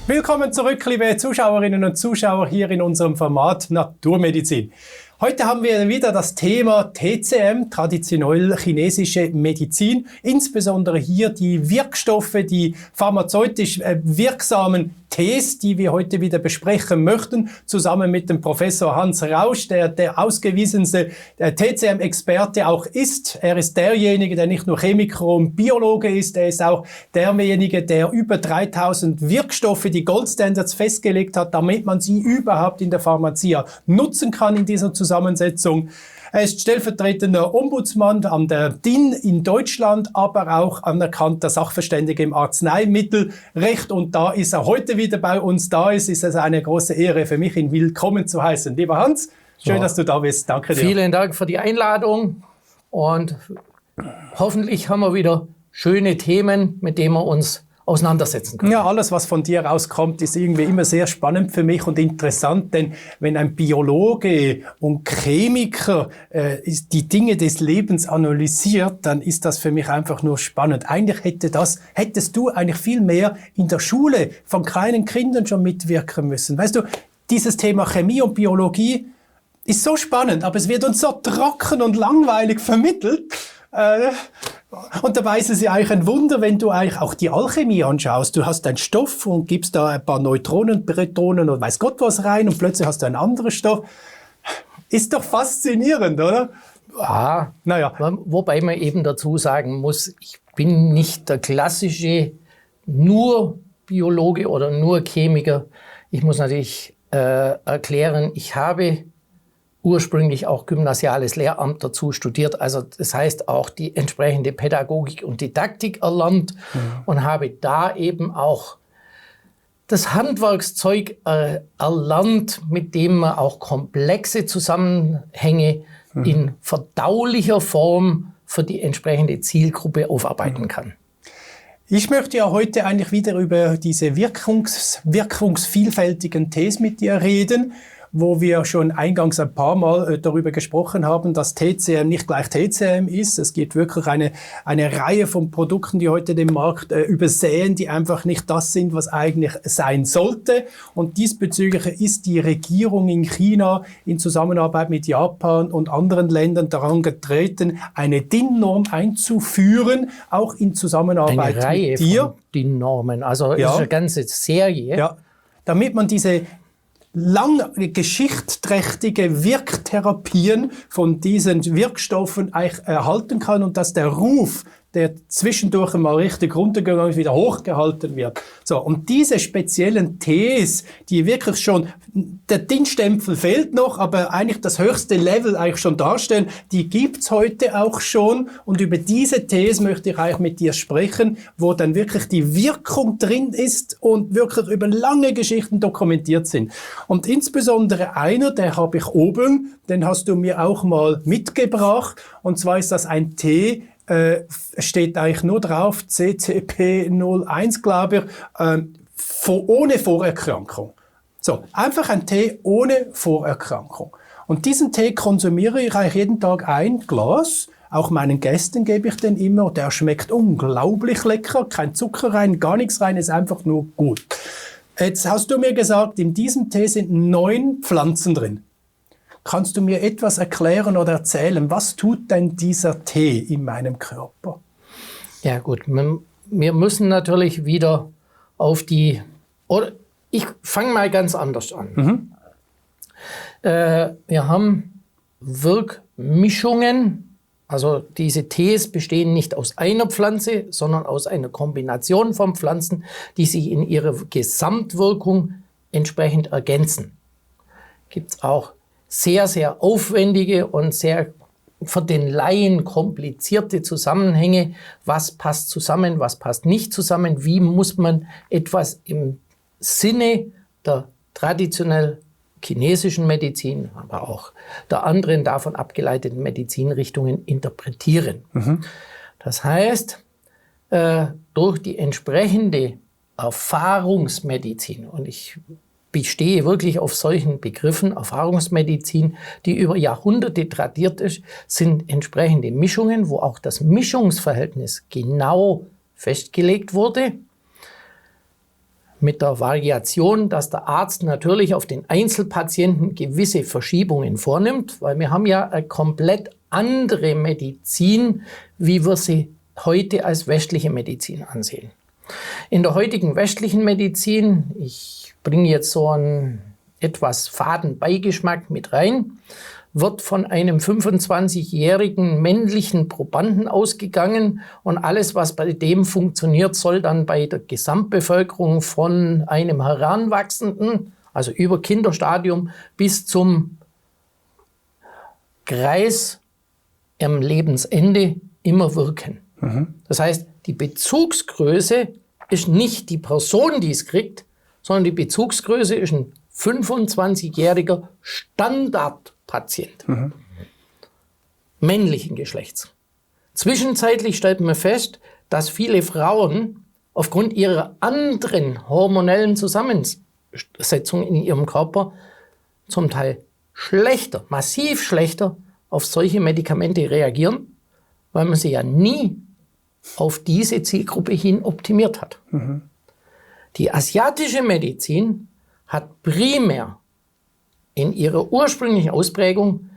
Willkommen zurück, liebe Zuschauerinnen und Zuschauer, hier in unserem Format Naturmedizin. Heute haben wir wieder das Thema TCM, traditionell chinesische Medizin, insbesondere hier die Wirkstoffe, die pharmazeutisch wirksamen Tees, die wir heute wieder besprechen möchten, zusammen mit dem Professor Hans Rausch, der ausgewiesenste TCM-Experte auch ist. Er ist derjenige, der nicht nur Chemiker und Biologe ist, er ist auch derjenige, der über 3000 Wirkstoffe, die Goldstandards festgelegt hat, damit man sie überhaupt in der Pharmazie nutzen kann in dieser Zusammensetzung. Er ist stellvertretender Ombudsmann an der DIN in Deutschland, aber auch anerkannter Sachverständiger im Arzneimittelrecht. Und da ist er heute wieder bei uns da ist es eine große Ehre für mich, ihn willkommen zu heißen. Lieber Hans, schön, dass du da bist. Danke dir. Vielen Dank für die Einladung und hoffentlich haben wir wieder schöne Themen, mit denen wir uns auseinandersetzen können. Ja, alles, was von dir rauskommt, ist irgendwie immer sehr spannend für mich und interessant, denn wenn ein Biologe und Chemiker die Dinge des Lebens analysiert, dann ist das für mich einfach nur spannend. Eigentlich hättest du eigentlich viel mehr in der Schule von kleinen Kindern schon mitwirken müssen. Weißt du, dieses Thema Chemie und Biologie ist so spannend, aber es wird uns so trocken und langweilig vermittelt. Und dabei ist es ja eigentlich ein Wunder, wenn du eigentlich auch die Alchemie anschaust. Du hast einen Stoff und gibst da ein paar Neutronen, Protonen und weiß Gott was rein und plötzlich hast du einen anderen Stoff. Ist doch faszinierend, oder? Ja, naja. Wobei man eben dazu sagen muss, ich bin nicht der klassische nur Biologe oder nur Chemiker. Ich muss natürlich erklären, ich habe ursprünglich auch gymnasiales Lehramt dazu studiert. Also das heißt auch die entsprechende Pädagogik und Didaktik erlernt und habe da eben auch das Handwerkszeug erlernt, mit dem man auch komplexe Zusammenhänge in verdaulicher Form für die entsprechende Zielgruppe aufarbeiten kann. Ich möchte ja heute eigentlich wieder über diese wirkungsvielfältigen Tees mit dir reden, wo wir schon eingangs ein paar Mal darüber gesprochen haben, dass TCM nicht gleich TCM ist. Es gibt wirklich eine Reihe von Produkten, die heute den Markt übersehen, die einfach nicht das sind, was eigentlich sein sollte. Und diesbezüglich ist die Regierung in China in Zusammenarbeit mit Japan und anderen Ländern daran getreten, eine DIN-Norm einzuführen, auch in Zusammenarbeit eine Reihe mit dir. Von DIN-Normen, also ja. Ist eine ganze Serie. Ja, damit man diese lange geschichtsträchtige Wirktherapien von diesen Wirkstoffen eigentlich erhalten kann und dass der Ruf, der zwischendurch mal richtig runtergegangen ist, wieder hochgehalten wird. So, und diese speziellen Tees, die wirklich schon, der DIN-Stempel fehlt noch, aber eigentlich das höchste Level eigentlich schon darstellen, die gibt's heute auch schon. Und über diese Tees möchte ich eigentlich mit dir sprechen, wo dann wirklich die Wirkung drin ist und wirklich über lange Geschichten dokumentiert sind. Und insbesondere einer, der habe ich oben, den hast du mir auch mal mitgebracht. Und zwar ist das ein Tee, steht eigentlich nur drauf, CCP01, glaube ich, ohne Vorerkrankung. So, einfach ein Tee ohne Vorerkrankung. Und diesen Tee konsumiere ich eigentlich jeden Tag ein Glas. Auch meinen Gästen gebe ich den immer. Der schmeckt unglaublich lecker. Kein Zucker rein, gar nichts rein, ist einfach nur gut. Jetzt hast du mir gesagt, in diesem Tee sind 9 Pflanzen drin. Kannst du mir etwas erklären oder erzählen, was tut denn dieser Tee in meinem Körper? Ja gut, wir müssen natürlich wieder auf die, oder ich fange mal ganz anders an. Wir haben Wirkmischungen, also diese Tees bestehen nicht aus einer Pflanze, sondern aus einer Kombination von Pflanzen, die sich in ihrer Gesamtwirkung entsprechend ergänzen. Gibt es auch sehr, sehr aufwendige und sehr für den Laien komplizierte Zusammenhänge. Was passt zusammen, was passt nicht zusammen? Wie muss man etwas im Sinne der traditionell chinesischen Medizin, aber auch der anderen davon abgeleiteten Medizinrichtungen interpretieren? Das heißt, durch die entsprechende Erfahrungsmedizin, und ich bestehe wirklich auf solchen Begriffen, Erfahrungsmedizin, die über Jahrhunderte tradiert ist, sind entsprechende Mischungen, wo auch das Mischungsverhältnis genau festgelegt wurde. mit der Variation, dass der Arzt natürlich auf den Einzelpatienten gewisse Verschiebungen vornimmt, weil wir haben ja eine komplett andere Medizin, wie wir sie heute als westliche Medizin ansehen. In der heutigen westlichen Medizin, ich bringe jetzt so einen etwas faden Beigeschmack mit rein, wird von einem 25-jährigen männlichen Probanden ausgegangen und alles, was bei dem funktioniert, soll dann bei der Gesamtbevölkerung von einem Heranwachsenden, also über Kinderstadium bis zum Kreis am Lebensende immer wirken. Das heißt, die Bezugsgröße ist nicht die Person, die es kriegt, sondern die Bezugsgröße ist ein 25-jähriger Standardpatient, männlichen Geschlechts. Zwischenzeitlich stellt man fest, dass viele Frauen aufgrund ihrer anderen hormonellen Zusammensetzung in ihrem Körper zum Teil schlechter, massiv schlechter auf solche Medikamente reagieren, weil man sie ja nie auf diese Zielgruppe hin optimiert hat. Die asiatische Medizin hat primär in ihrer ursprünglichen Ausprägung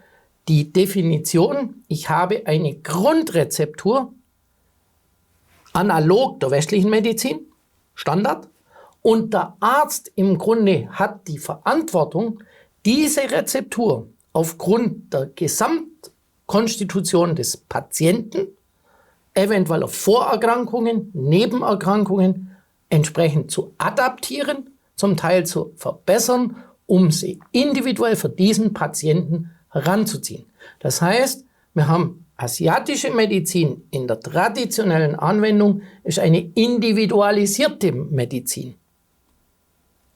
die Definition, ich habe eine Grundrezeptur, analog der westlichen Medizin, Standard, und der Arzt im Grunde hat die Verantwortung, diese Rezeptur aufgrund der Gesamtkonstitution des Patienten, eventueller Vorerkrankungen, Nebenerkrankungen entsprechend zu adaptieren, zum Teil zu verbessern, um sie individuell für diesen Patienten heranzuziehen. Das heißt, wir haben asiatische Medizin in der traditionellen Anwendung ist eine individualisierte Medizin.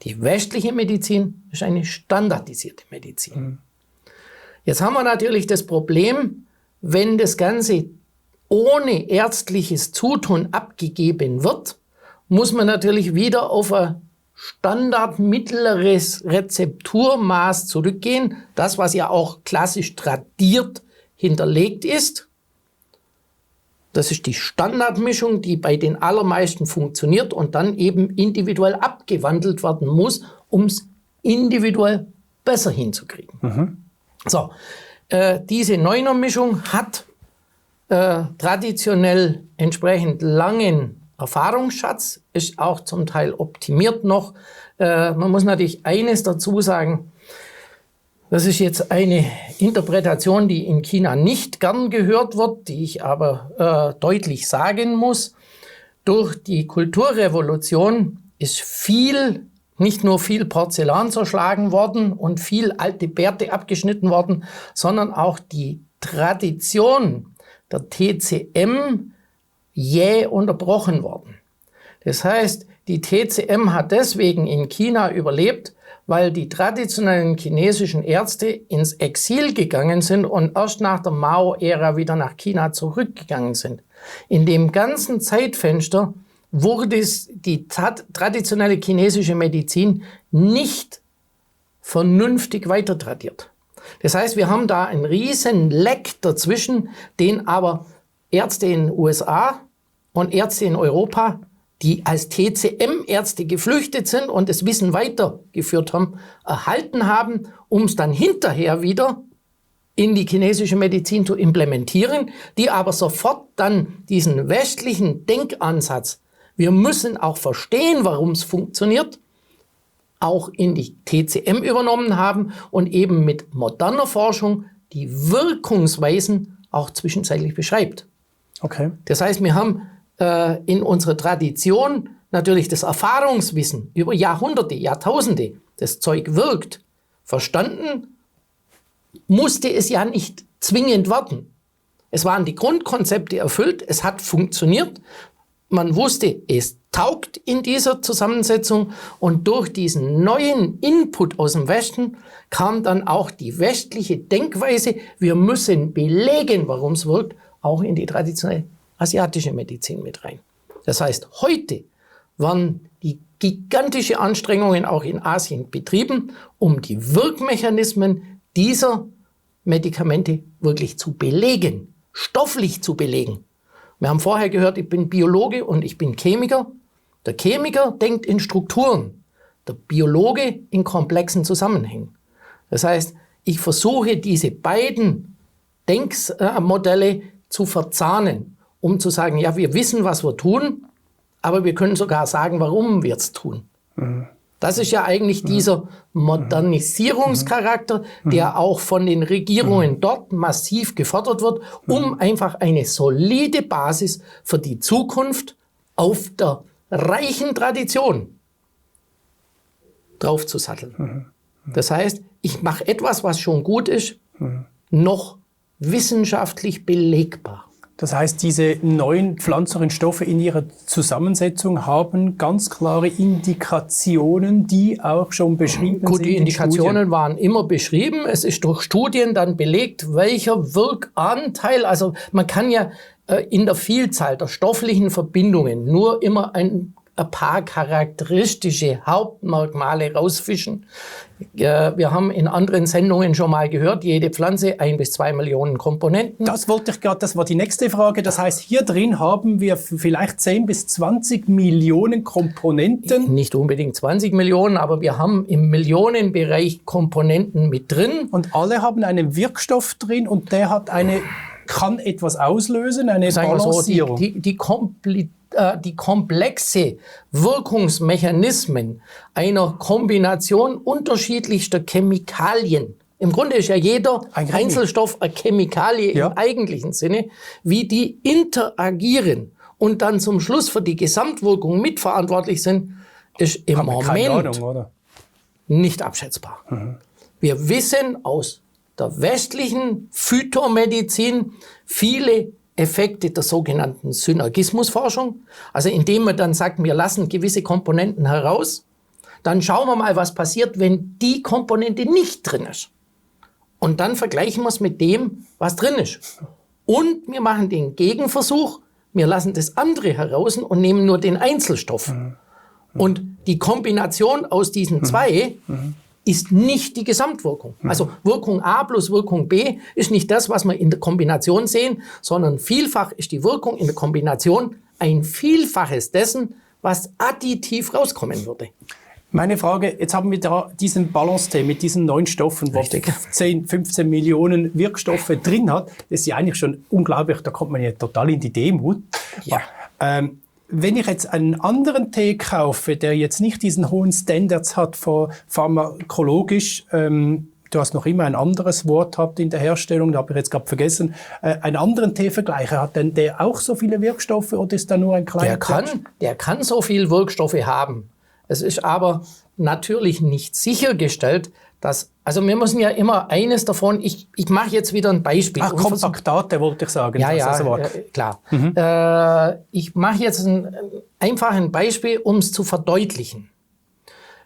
Die westliche Medizin ist eine standardisierte Medizin. Jetzt haben wir natürlich das Problem, wenn das Ganze ohne ärztliches Zutun abgegeben wird, muss man natürlich wieder auf ein standardmittleres Rezepturmaß zurückgehen. Das, was ja auch klassisch tradiert hinterlegt ist. Das ist die Standardmischung, die bei den allermeisten funktioniert und dann eben individuell abgewandelt werden muss, um es individuell besser hinzukriegen. So, diese Neuner-Mischung hat traditionell entsprechend langen Erfahrungsschatz, ist auch zum Teil optimiert noch. Man muss natürlich eines dazu sagen, das ist jetzt eine Interpretation, die in China nicht gern gehört wird, die ich aber deutlich sagen muss. Durch die Kulturrevolution ist nicht nur viel Porzellan zerschlagen worden und viel alte Bärte abgeschnitten worden, sondern auch die Tradition der TCM jäh unterbrochen worden. Das heißt, die TCM hat deswegen in China überlebt, weil die traditionellen chinesischen Ärzte ins Exil gegangen sind und erst nach der Mao-Ära wieder nach China zurückgegangen sind. In dem ganzen Zeitfenster wurde die traditionelle chinesische Medizin nicht vernünftig weitertradiert. Das heißt, wir haben da einen riesen Leck dazwischen, den aber Ärzte in den USA und Ärzte in Europa, die als TCM-Ärzte geflüchtet sind und das Wissen weitergeführt haben, erhalten haben, um es dann hinterher wieder in die chinesische Medizin zu implementieren, die aber sofort dann diesen westlichen Denkansatz, wir müssen auch verstehen, warum es funktioniert, auch in die TCM übernommen haben und eben mit moderner Forschung die Wirkungsweisen auch zwischenzeitlich beschreibt. Okay. Das heißt, wir haben in unserer Tradition natürlich das Erfahrungswissen über Jahrhunderte, Jahrtausende, das Zeug wirkt, verstanden, musste es ja nicht zwingend werden. Es waren die Grundkonzepte erfüllt, es hat funktioniert, man wusste, es taugt in dieser Zusammensetzung und durch diesen neuen Input aus dem Westen kam dann auch die westliche Denkweise, wir müssen belegen, warum es wirkt, auch in die traditionelle asiatische Medizin mit rein. Das heißt, heute werden die gigantische Anstrengungen auch in Asien betrieben, um die Wirkmechanismen dieser Medikamente wirklich zu belegen, stofflich zu belegen. Wir haben vorher gehört, ich bin Biologe und ich bin Chemiker. Der Chemiker denkt in Strukturen, der Biologe in komplexen Zusammenhängen. Das heißt, ich versuche diese beiden Denkmodelle zu verzahnen, um zu sagen, ja, wir wissen, was wir tun, aber wir können sogar sagen, warum wir es tun. Das ist ja eigentlich dieser Modernisierungscharakter, der auch von den Regierungen dort massiv gefördert wird, um einfach eine solide Basis für die Zukunft auf der reichen Tradition draufzusatteln. Das heißt, ich mache etwas, was schon gut ist, noch wissenschaftlich belegbar. Das heißt, diese neuen pflanzlichen Stoffe in ihrer Zusammensetzung haben ganz klare Indikationen, die auch schon beschrieben sind. Gut, die Indikationen waren immer beschrieben. Es ist durch Studien dann belegt, welcher Wirkanteil, also man kann ja in der Vielzahl der stofflichen Verbindungen nur immer ein paar charakteristische Hauptmerkmale rausfischen. Wir haben in anderen Sendungen schon mal gehört, jede Pflanze 1 bis 2 Millionen Komponenten. Das wollte ich gerade, das war die nächste Frage. Das heißt, hier drin haben wir vielleicht 10 bis 20 Millionen Komponenten. Nicht unbedingt 20 Millionen, aber wir haben im Millionenbereich Komponenten mit drin. Und alle haben einen Wirkstoff drin und der hat kann etwas auslösen, eine Balancierung. Die komplexe Wirkungsmechanismen einer Kombination unterschiedlichster Chemikalien. Im Grunde ist ja jeder Einzelstoff eine Chemikalie im eigentlichen Sinne, wie die interagieren und dann zum Schluss für die Gesamtwirkung mitverantwortlich sind, ist im Moment nicht abschätzbar. Wir wissen aus der westlichen Phytomedizin viele Effekte der sogenannten Synergismusforschung, also indem man dann sagt, wir lassen gewisse Komponenten heraus, dann schauen wir mal, was passiert, wenn die Komponente nicht drin ist. Und dann vergleichen wir es mit dem, was drin ist. Und wir machen den Gegenversuch, wir lassen das andere heraus und nehmen nur den Einzelstoff. Und die Kombination aus diesen zwei ist nicht die Gesamtwirkung. Also Wirkung A plus Wirkung B ist nicht das, was wir in der Kombination sehen, sondern vielfach ist die Wirkung in der Kombination ein Vielfaches dessen, was additiv rauskommen würde. Meine Frage, jetzt haben wir da diesen Balance-Tee mit diesen 9 Stoffen, wo 10, 15 Millionen Wirkstoffe drin hat. Das ist ja eigentlich schon unglaublich, da kommt man ja total in die Demut. Ja. Wenn ich jetzt einen anderen Tee kaufe, der jetzt nicht diesen hohen Standards hat pharmakologisch, du hast noch immer ein anderes Wort gehabt in der Herstellung, da habe ich jetzt gerade vergessen, einen anderen Tee vergleiche, hat denn der auch so viele Wirkstoffe oder ist da nur ein kleiner? Der kann so viele Wirkstoffe haben. Es ist aber natürlich nicht sichergestellt, dass, also wir müssen ja immer eines davon, ich mache jetzt wieder ein Beispiel. Ach, Kompaktate wollte ich sagen. Klar. Ich mache jetzt einfach ein Beispiel, um es zu verdeutlichen.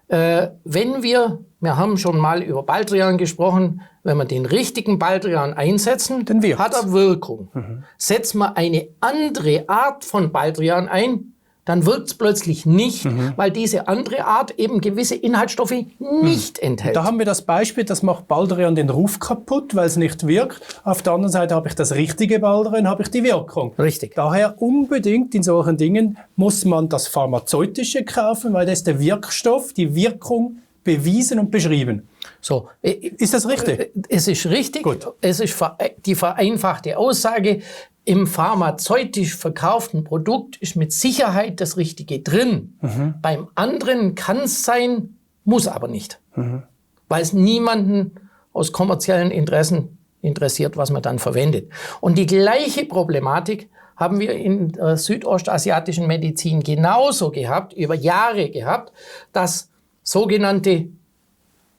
Wenn wir haben schon mal über Baldrian gesprochen, wenn wir den richtigen Baldrian einsetzen, hat er Wirkung. Setzen wir eine andere Art von Baldrian ein, dann wirkt es plötzlich nicht, weil diese andere Art eben gewisse Inhaltsstoffe nicht enthält. Da haben wir das Beispiel, das macht Baldrian den Ruf kaputt, weil es nicht wirkt. Auf der anderen Seite habe ich das richtige Baldrian, habe ich die Wirkung. Richtig. Daher unbedingt in solchen Dingen muss man das Pharmazeutische kaufen, weil das ist der Wirkstoff, die Wirkung bewiesen und beschrieben. So, ist das richtig? Es ist richtig. Gut. Es ist die vereinfachte Aussage. Im pharmazeutisch verkauften Produkt ist mit Sicherheit das Richtige drin. Beim anderen kann es sein, muss aber nicht. Weil es niemanden aus kommerziellen Interessen interessiert, was man dann verwendet. Und die gleiche Problematik haben wir in der südostasiatischen Medizin genauso gehabt, über Jahre gehabt, dass sogenannte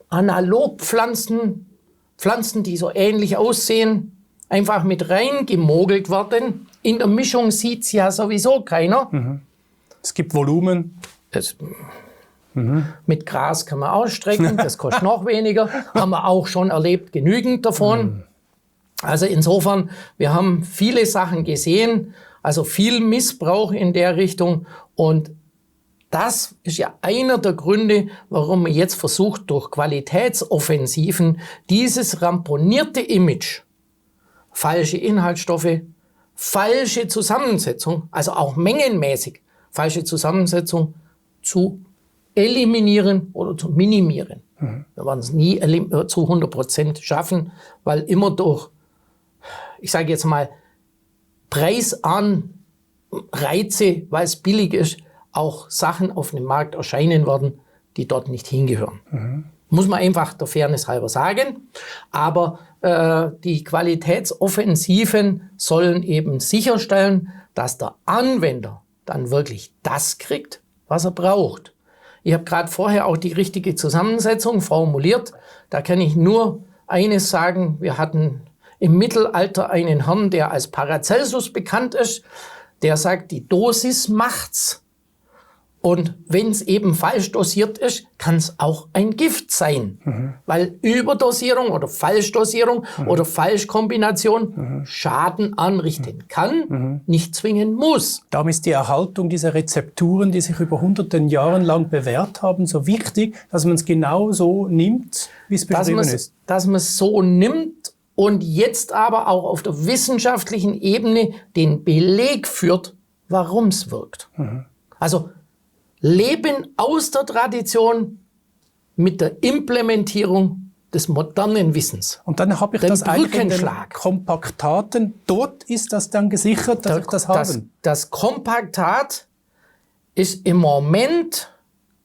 Analogpflanzen, Pflanzen, die so ähnlich aussehen, einfach mit reingemogelt werden. In der Mischung sieht es ja sowieso keiner. Es gibt Volumen. Mit Gras kann man ausstrecken, das kostet noch weniger. Haben wir auch schon erlebt, genügend davon. Also insofern, wir haben viele Sachen gesehen, also viel Missbrauch in der Richtung. Und das ist ja einer der Gründe, warum man jetzt versucht, durch Qualitätsoffensiven dieses ramponierte Image, falsche Inhaltsstoffe, falsche Zusammensetzung, also auch mengenmäßig falsche Zusammensetzung zu eliminieren oder zu minimieren. Wir werden es nie zu 100% schaffen, weil immer durch, ich sage jetzt mal, Preisanreize, weil es billig ist, auch Sachen auf dem Markt erscheinen werden, die dort nicht hingehören. Muss man einfach der Fairness halber sagen. Aber die Qualitätsoffensiven sollen eben sicherstellen, dass der Anwender dann wirklich das kriegt, was er braucht. Ich habe gerade vorher auch die richtige Zusammensetzung formuliert. Da kann ich nur eines sagen. Wir hatten im Mittelalter einen Herrn, der als Paracelsus bekannt ist. Der sagt, die Dosis macht's. Und wenn es eben falsch dosiert ist, kann es auch ein Gift sein. Weil Überdosierung oder Falschdosierung oder Falschkombination Schaden anrichten kann, nicht zwingen muss. Darum ist die Erhaltung dieser Rezepturen, die sich über Hunderten Jahren lang bewährt haben, so wichtig, dass man es genau so nimmt, wie es beschrieben ist. Dass man es so nimmt und jetzt aber auch auf der wissenschaftlichen Ebene den Beleg führt, warum es wirkt. Also Leben aus der Tradition mit der Implementierung des modernen Wissens. Und dann habe ich den das eigentlich in den Brückenschlag. Kompaktaten. Dort ist das dann gesichert, dass ich das habe. Das Kompaktat ist im Moment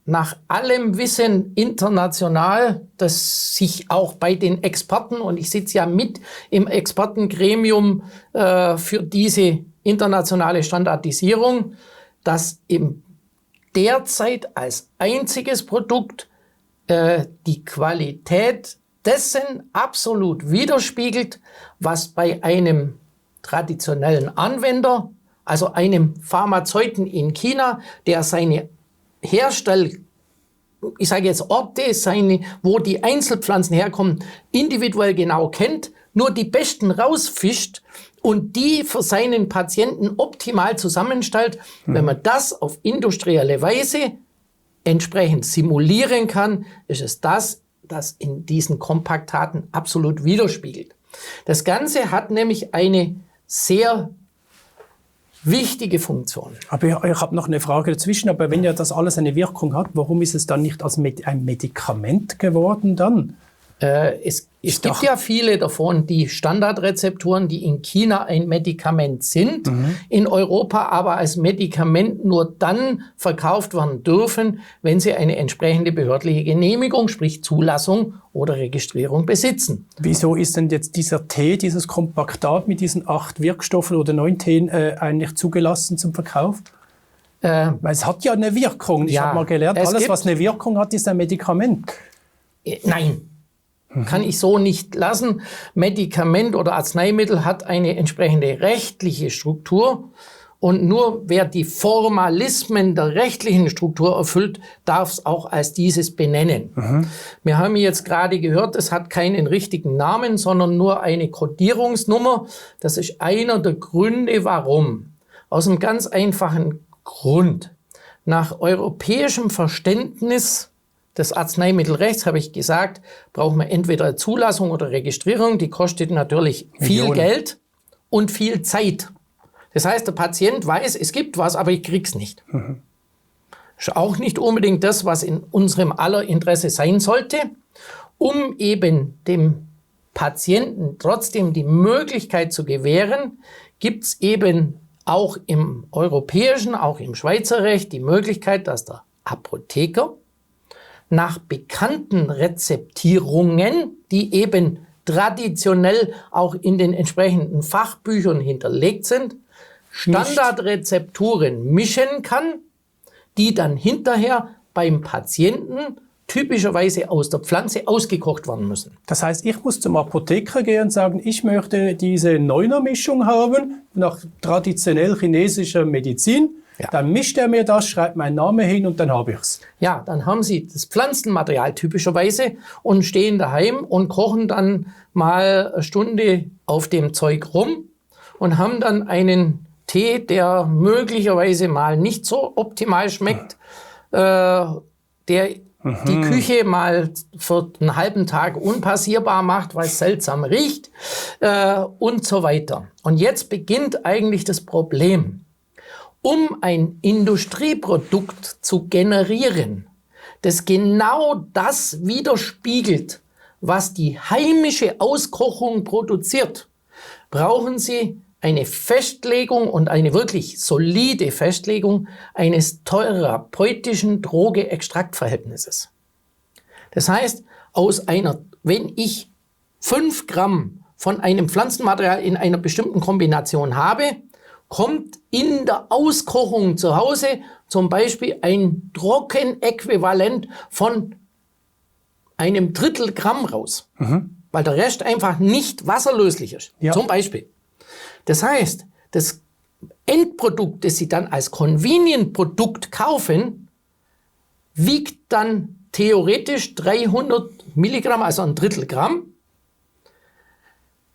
nach allem Wissen international, das sich auch bei den Experten, und ich sitze ja mit im Expertengremium für diese internationale Standardisierung, dass im derzeit als einziges Produkt die Qualität dessen absolut widerspiegelt, was bei einem traditionellen Anwender, also einem Pharmazeuten in China, der seine ich sage jetzt Orte, wo die Einzelpflanzen herkommen, individuell genau kennt, nur die besten rausfischt und die für seinen Patienten optimal zusammenstellt. Wenn man das auf industrielle Weise entsprechend simulieren kann, ist es das in diesen Kompaktaten absolut widerspiegelt. Das Ganze hat nämlich eine sehr wichtige Funktion. Aber ich habe noch eine Frage dazwischen. Aber wenn ja das alles eine Wirkung hat, warum ist es dann nicht als ein Medikament geworden dann? Es gibt ja viele davon, die Standardrezepturen, die in China ein Medikament sind, in Europa aber als Medikament nur dann verkauft werden dürfen, wenn sie eine entsprechende behördliche Genehmigung, sprich Zulassung oder Registrierung besitzen. Wieso ist denn jetzt dieser Tee, dieses Kompaktat mit diesen 8 Wirkstoffen oder 9 Teen eigentlich zugelassen zum Verkauf? Weil es hat ja eine Wirkung. Ich habe mal gelernt, alles, was eine Wirkung hat, ist ein Medikament. Nein. Kann ich so nicht lassen. Medikament oder Arzneimittel hat eine entsprechende rechtliche Struktur und nur wer die Formalismen der rechtlichen Struktur erfüllt, darf es auch als dieses benennen. Wir haben jetzt gerade gehört, es hat keinen richtigen Namen, sondern nur eine Kodierungsnummer. Das ist einer der Gründe, warum. Aus einem ganz einfachen Grund. Nach europäischem Verständnis des Arzneimittelrechts, habe ich gesagt, braucht man entweder Zulassung oder Registrierung. Die kostet natürlich viel Geld und viel Zeit. Das heißt, der Patient weiß, es gibt was, aber ich krieg's nicht. Ist auch nicht unbedingt das, was in unserem aller Interesse sein sollte, um eben dem Patienten trotzdem die Möglichkeit zu gewähren, gibt's eben auch im europäischen, auch im Schweizer Recht die Möglichkeit, dass der Apotheker nach bekannten Rezeptierungen, die eben traditionell auch in den entsprechenden Fachbüchern hinterlegt sind, Standardrezepturen mischen kann, die dann hinterher beim Patienten typischerweise aus der Pflanze ausgekocht werden müssen. Das heißt, ich muss zum Apotheker gehen und sagen, ich möchte diese Neuner-Mischung haben, nach traditionell chinesischer Medizin. Ja. Dann mischt er mir das, schreibt meinen Namen hin und dann habe ich es. Ja, dann haben Sie das Pflanzenmaterial typischerweise und stehen daheim und kochen dann mal eine Stunde auf dem Zeug rum und haben dann einen Tee, der möglicherweise mal nicht so optimal schmeckt, der die Küche mal für einen halben Tag unpassierbar macht, weil es seltsam riecht und so weiter. Und jetzt beginnt eigentlich das Problem. um ein Industrieprodukt zu generieren, das genau das widerspiegelt, was die heimische Auskochung produziert, brauchen Sie eine Festlegung und eine wirklich solide Festlegung eines therapeutischen Droge-Extrakt-Verhältnisses. Das heißt, wenn ich 5 Gramm von einem Pflanzenmaterial in einer bestimmten Kombination habe, kommt in der Auskochung zu Hause zum Beispiel ein Trockenäquivalent von einem Drittel Gramm raus, weil der Rest einfach nicht wasserlöslich ist, zum Beispiel. Das heißt, das Endprodukt, das Sie dann als Convenient-Produkt kaufen, wiegt dann theoretisch 300 Milligramm, also ein Drittel Gramm.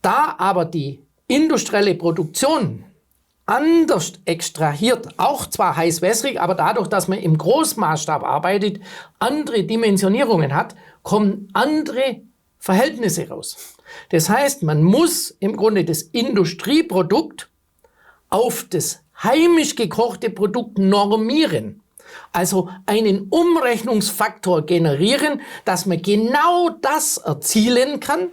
Da aber die industrielle Produktion anders extrahiert, auch zwar heißwässrig, aber dadurch, dass man im Großmaßstab arbeitet, andere Dimensionierungen hat, kommen andere Verhältnisse raus. Das heißt, man muss im Grunde das Industrieprodukt auf das heimisch gekochte Produkt normieren. Also einen Umrechnungsfaktor generieren, dass man genau das erzielen kann,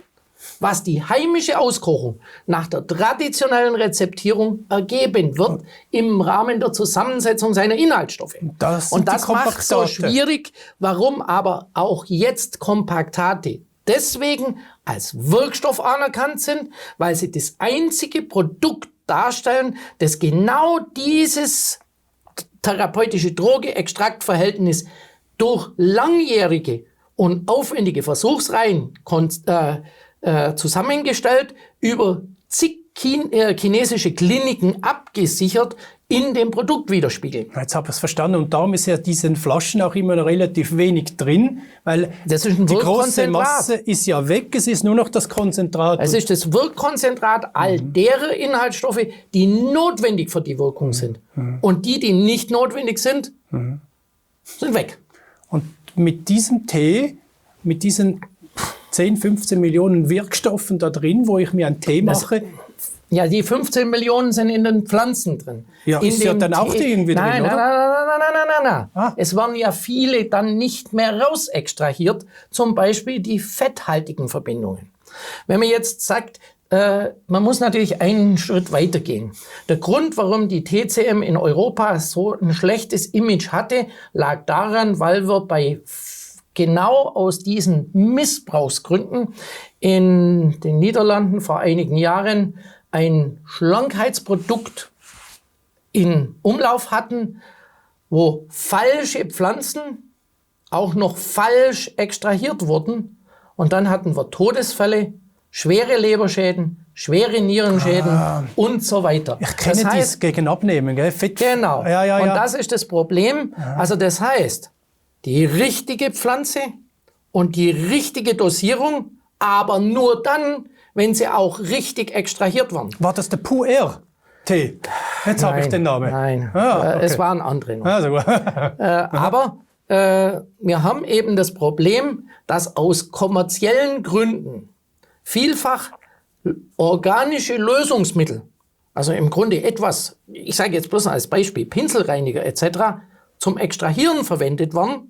was die heimische Auskochung nach der traditionellen Rezeptierung ergeben wird im Rahmen der Zusammensetzung seiner Inhaltsstoffe. Und das macht es so schwierig, warum aber auch jetzt Kompaktate deswegen als Wirkstoff anerkannt sind, weil sie das einzige Produkt darstellen, das genau dieses therapeutische Droge-Extrakt-Verhältnis durch langjährige und aufwendige Versuchsreihen zusammengestellt, über zig chinesische Kliniken abgesichert, in dem Produkt widerspiegeln. Jetzt habe ich es verstanden. Und darum ist ja diesen Flaschen auch immer noch relativ wenig drin, weil das ist ein die große Masse ist ja weg, es ist nur noch das Konzentrat. Es ist das Wirkkonzentrat all derer Inhaltsstoffe, die notwendig für die Wirkung sind. Und die nicht notwendig sind, sind weg. Und mit diesem Tee, mit diesen 10, 15 Millionen Wirkstoffen da drin, wo ich mir einen Tee mache. Ja, die 15 Millionen sind in den Pflanzen drin. Ja, ist ja dann auch irgendwie drin, oder? Nein. Es werden ja viele dann nicht mehr raus extrahiert, zum Beispiel die fetthaltigen Verbindungen. Wenn man jetzt sagt, man muss natürlich einen Schritt weitergehen. Der Grund, warum die TCM in Europa so ein schlechtes Image hatte, lag daran, weil wir genau aus diesen Missbrauchsgründen in den Niederlanden vor einigen Jahren ein Schlankheitsprodukt in Umlauf hatten, wo falsche Pflanzen auch noch falsch extrahiert wurden. Und dann hatten wir Todesfälle, schwere Leberschäden, schwere Nierenschäden und so weiter. Ich kenne das heißt, gegen Abnehmen, gell? Fett. Genau. Ja. Und das ist das Problem. Ja. Also das heißt, die richtige Pflanze und die richtige Dosierung, aber nur dann, wenn sie auch richtig extrahiert werden. War das der Pu'er-Tee? Jetzt habe ich den Namen. Nein, okay. Es waren andere noch. Also, aber wir haben eben das Problem, dass aus kommerziellen Gründen vielfach organische Lösungsmittel, also im Grunde etwas, ich sage jetzt bloß als Beispiel, Pinselreiniger etc., zum Extrahieren verwendet werden.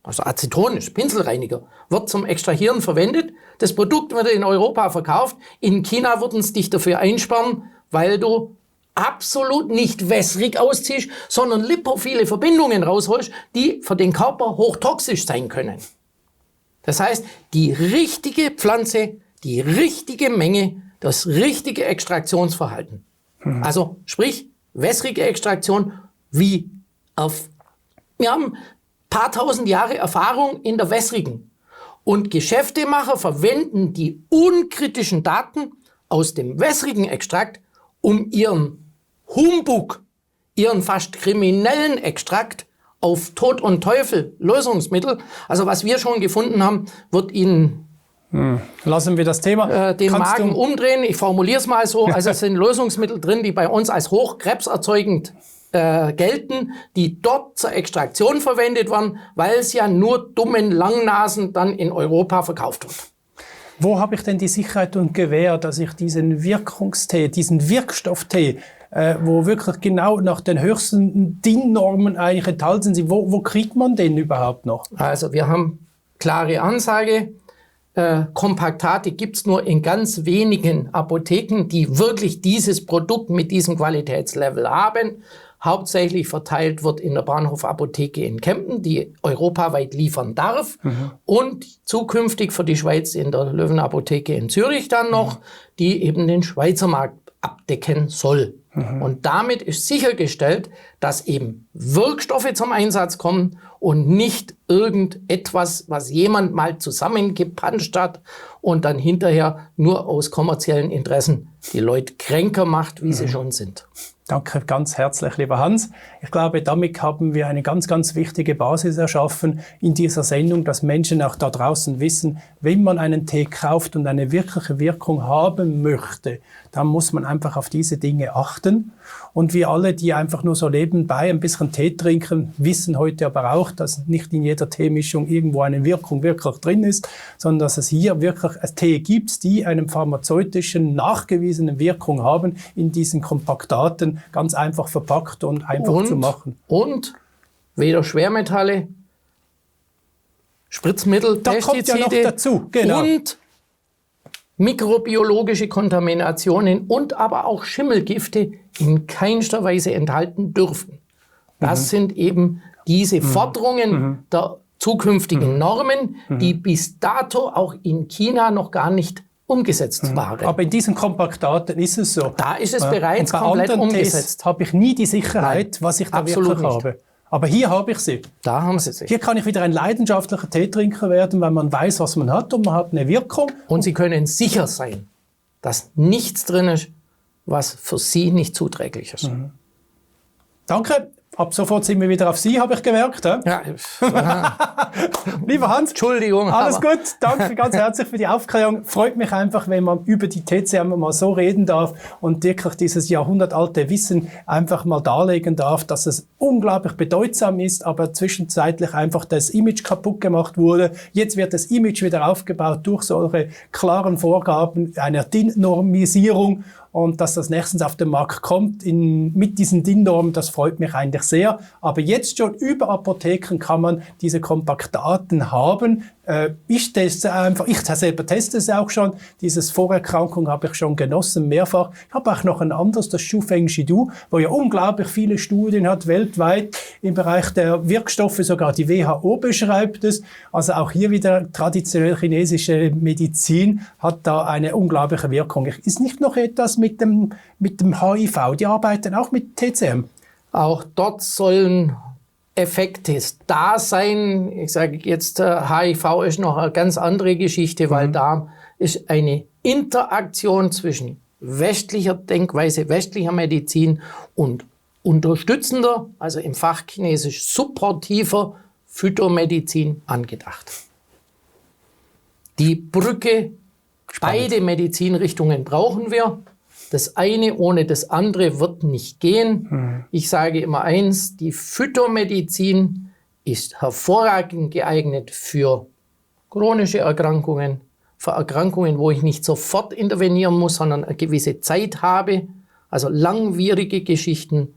Also acetonisch, Pinselreiniger, wird zum Extrahieren verwendet. Das Produkt wird in Europa verkauft. In China würden sie dich dafür einsperren, weil du absolut nicht wässrig ausziehst, sondern lipophile Verbindungen rausholst, die für den Körper hochtoxisch sein können. Das heißt, die richtige Pflanze, die richtige Menge, das richtige Extraktionsverhalten. Also sprich, wässrige Extraktion wie wir haben paar tausend Jahre Erfahrung in der wässrigen. Und Geschäftemacher verwenden die unkritischen Daten aus dem wässrigen Extrakt, um ihren Humbug, ihren fast kriminellen Extrakt auf Tod und Teufel, Lösungsmittel, also was wir schon gefunden haben, wird Ihnen lassen wir das Thema. Den Magen umdrehen. Ich formuliere es mal so. Also es sind Lösungsmittel drin, die bei uns als hochkrebserzeugend gelten, die dort zur Extraktion verwendet werden, weil es ja nur dummen Langnasen dann in Europa verkauft wird. Wo habe ich denn die Sicherheit und Gewähr, dass ich diesen Wirkungstee, diesen Wirkstofftee, wo wirklich genau nach den höchsten DIN-Normen eigentlich enthalten sind, wo kriegt man den überhaupt noch? Also wir haben klare Ansage, Kompaktate gibt es nur in ganz wenigen Apotheken, die wirklich dieses Produkt mit diesem Qualitätslevel haben. Hauptsächlich verteilt wird in der Bahnhofapotheke in Kempten, die europaweit liefern darf. Und zukünftig für die Schweiz in der Löwenapotheke in Zürich dann noch, die eben den Schweizer Markt abdecken soll. Und damit ist sichergestellt, dass eben Wirkstoffe zum Einsatz kommen und nicht irgendetwas, was jemand mal zusammengepanscht hat und dann hinterher nur aus kommerziellen Interessen die Leute kränker macht, wie sie schon sind. Danke ganz herzlich, lieber Hans. Ich glaube, damit haben wir eine ganz, ganz wichtige Basis erschaffen in dieser Sendung, dass Menschen auch da draußen wissen, wenn man einen Tee kauft und eine wirkliche Wirkung haben möchte, dann muss man einfach auf diese Dinge achten. Und wir alle, die einfach nur so nebenbei ein bisschen Tee trinken, wissen heute aber auch, dass nicht in jeder Teemischung irgendwo eine Wirkung wirklich drin ist, sondern dass es hier wirklich Tee gibt, die einem pharmazeutischen, nachgewiesenen Wirkung haben, in diesen Kompaktaten ganz einfach verpackt und einfach zu machen. Und weder Schwermetalle, Spritzmittel, da Pestizide kommt ja noch dazu. Genau. Und mikrobiologische Kontaminationen und aber auch Schimmelgifte in keinster Weise enthalten dürfen. Das sind eben diese Forderungen der zukünftigen Normen, die bis dato auch in China noch gar nicht umgesetzt waren. Aber in diesen Kompaktaten ist es so. Da ist es bereits komplett umgesetzt. Habe ich nie die Sicherheit, was ich da wirklich habe. Aber hier habe ich sie. Da haben Sie sie. Hier kann ich wieder ein leidenschaftlicher Teetrinker werden, weil man weiß, was man hat und man hat eine Wirkung. Und Sie können sicher sein, dass nichts drin ist, was für Sie nicht zuträglich ist. Danke. Ab sofort sind wir wieder auf Sie, habe ich gemerkt. Ja. Lieber Hans, Entschuldigung. alles gut. Danke ganz herzlich für die Aufklärung. Freut mich einfach, wenn man über die TCM mal so reden darf und wirklich dieses jahrhundertalte Wissen einfach mal darlegen darf, dass es unglaublich bedeutsam ist, aber zwischenzeitlich einfach das Image kaputt gemacht wurde. Jetzt wird das Image wieder aufgebaut durch solche klaren Vorgaben einer DIN-Normisierung. Und dass das nächstens auf den Markt kommt mit diesen DIN-Normen, das freut mich eigentlich sehr. Aber jetzt schon über Apotheken kann man diese Kompaktaten haben. Ich teste einfach, ich selber teste es auch schon. Dieses Vorerkrankung habe ich schon genossen, mehrfach. Ich habe auch noch ein anderes, das Shufeng Shidu, wo ja unglaublich viele Studien hat, weltweit im Bereich der Wirkstoffe, sogar die WHO beschreibt es. Also auch hier wieder traditionell chinesische Medizin hat da eine unglaubliche Wirkung. Ist nicht noch etwas mit dem HIV? Die arbeiten auch mit TCM. Auch dort sollen Effekte da sein. Ich sage jetzt, HIV ist noch eine ganz andere Geschichte, weil da ist eine Interaktion zwischen westlicher Denkweise, westlicher Medizin und unterstützender, also im Fachchinesisch supportiver Phytomedizin angedacht. Die Brücke, beide Medizinrichtungen brauchen wir. Das eine ohne das andere wird nicht gehen. Ich sage immer eins, die Phytomedizin ist hervorragend geeignet für chronische Erkrankungen, für Erkrankungen, wo ich nicht sofort intervenieren muss, sondern eine gewisse Zeit habe, also langwierige Geschichten.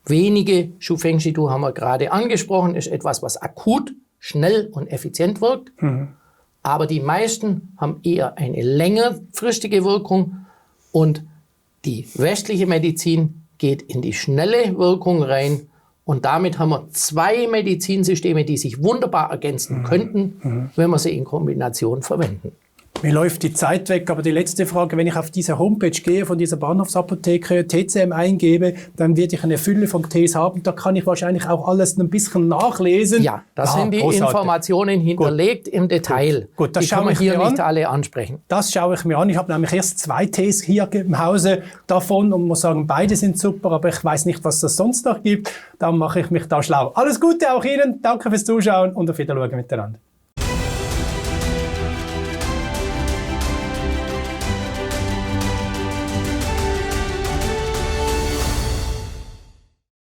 Wenige, Shufeng Shidu haben wir gerade angesprochen, ist etwas, was akut, schnell und effizient wirkt. Aber die meisten haben eher eine längerfristige Wirkung. Und die westliche Medizin geht in die schnelle Wirkung rein. Und damit haben wir zwei Medizinsysteme, die sich wunderbar ergänzen könnten, wenn wir sie in Kombination verwenden. Mir läuft die Zeit weg, aber die letzte Frage, wenn ich auf diese Homepage gehe, von dieser Bahnhofsapotheke, TCM eingebe, dann werde ich eine Fülle von Tees haben. Da kann ich wahrscheinlich auch alles ein bisschen nachlesen. Ja, das sind die Informationen hinterlegt im Detail. Gut, das die kann schaue man ich hier mir nicht an. alle ansprechen. Das schaue ich mir an. Ich habe nämlich erst 2 Tees hier im Hause davon und muss sagen, beide sind super, aber ich weiß nicht, was es sonst noch gibt. Dann mache ich mich da schlau. Alles Gute auch Ihnen. Danke fürs Zuschauen und auf Wiedersehen miteinander.